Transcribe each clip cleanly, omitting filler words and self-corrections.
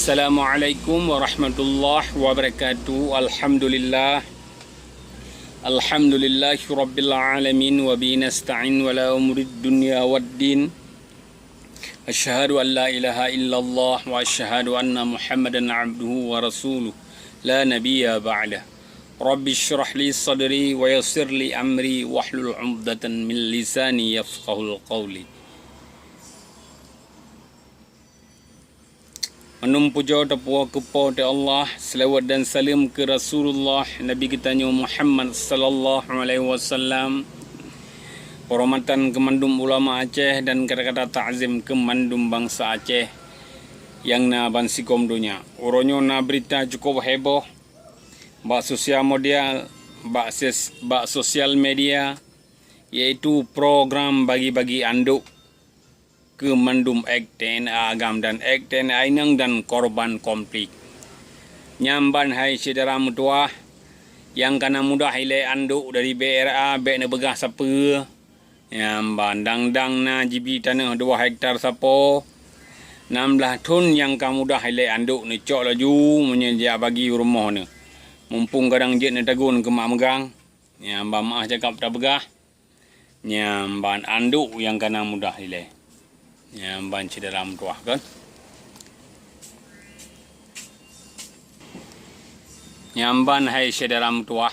Assalamualaikum warahmatullahi wabarakatuh. Alhamdulillahi rabbil alamin wa bihi nasta'in wa la umurid dunya waddin. Asyhadu an la ilaha illallah wa asyhadu anna Muhammadan abduhu wa rasuluh la nabiyya ba'dah. Rabbi shrah li sadri wa yassir li amri wahlul 'uqdatan min lisani yafqahul qawli. Menumpuja tepua kepada Allah, selawat dan salam ke Rasulullah Nabi kita Muhammad sallallahu alaihi wasallam. Hormatan kemandum ulama Aceh dan kata-kata ta'zim kemandum bangsa Aceh yang na bansikom dunia. Uronyo na berita cukup heboh bak sosial media, bak sosial media, yaitu program bagi-bagi anduk ke mandum ek TNA Agam dan ek TNA Inang dan korban konflik. Nyamban hai saudara mutua yang kana mudah hilai anduk dari BRA bek na begah siapa. Nyamban dang-dang na jibi tanah 2 hektar siapa. 16 ton yang kamu dah hilai anduk ni cok laju menyejak bagi rumah ni. Mumpung kadang jet na tagun ke mak megang. Nyamban maah cakap tak begah. Nyamban anduk yang kana mudah hilai. Nyamban dalam tuah kan. Nyamban hai dalam tuah.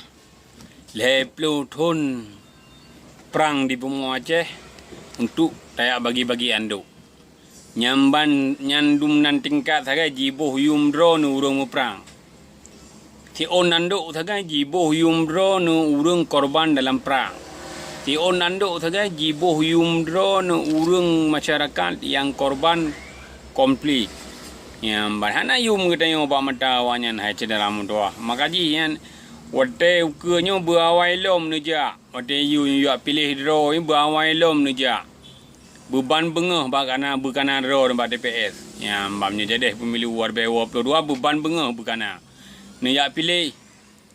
Leplu thun perang di Bumi Aceh untuk tayak bagi-bagi anduk. Nyamban nyandum nan tingkat sagai jibuh yumdro nu urung perang. Si on anduk sagai jibuh yumdro nu urung korban dalam perang. Si on anduk saja jibuh yumdro no urung masyarakat yang korban konflik. Yang bahana yum kita yo ba mata wanyan hai dalam doa. Makaji yan wate ukenyo berawai lom neja. Wate yu pilih dro berawai lom neja. Beban bengah bakana bukana dro ba TPS. Yang bamnya jadi pemilu war 22 beban bengah bukana. Neja pilih.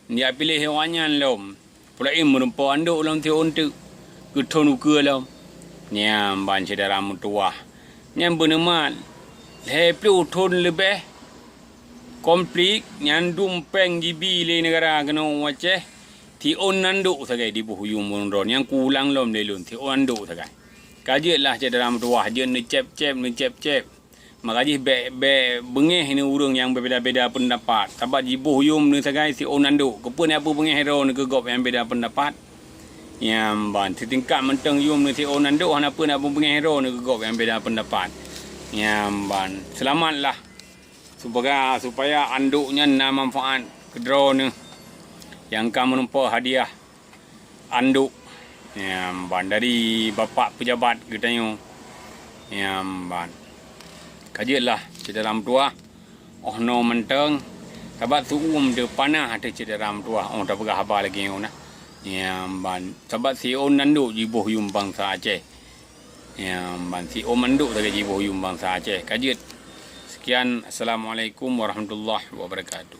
Dia pilih wanyan lom. Pula merempa anduk dalam tiun tu. Keton uke dalam. Nyam ban saudara mutua. Nyam benemat. Leplu ton lebih. Konflik. Nyandum peng jibi le negara kena Aceh. Tiun nanduk sagai di buhuyung munron. Yang kulang lom lelun. Tiun nanduk sagai. Kajilah saudara mutua. Dia necep-cep. Makaji bengih ni urang yang berbeza-beza pendapat. Sebab jibuh yum ni sagai si onanduk. Kepun apa bengih hero ni kegop yang beza pendapat. Yang ban setingkat menteng yum ni si onanduk apa nak bengih hero ni kegop yang beza pendapat. Yang ban selamatlah supaya anduknya na manfaat kedro ni. Yang kamu nampak hadiah anduk. Yang ban dari bapak pejabat kita yo. Yang ban kajilah dalam tua. Oh no menteng. Sebab suum de panah ada dalam tua. Oh tak pegah apa lagi yo nah. Yang ban sebab si on nanduk jibuh yum bangsa Aceh. Yang ban si on manduk saja jibuh yum bangsa Aceh. Kajit. Sekian, assalamualaikum warahmatullahi wabarakatuh.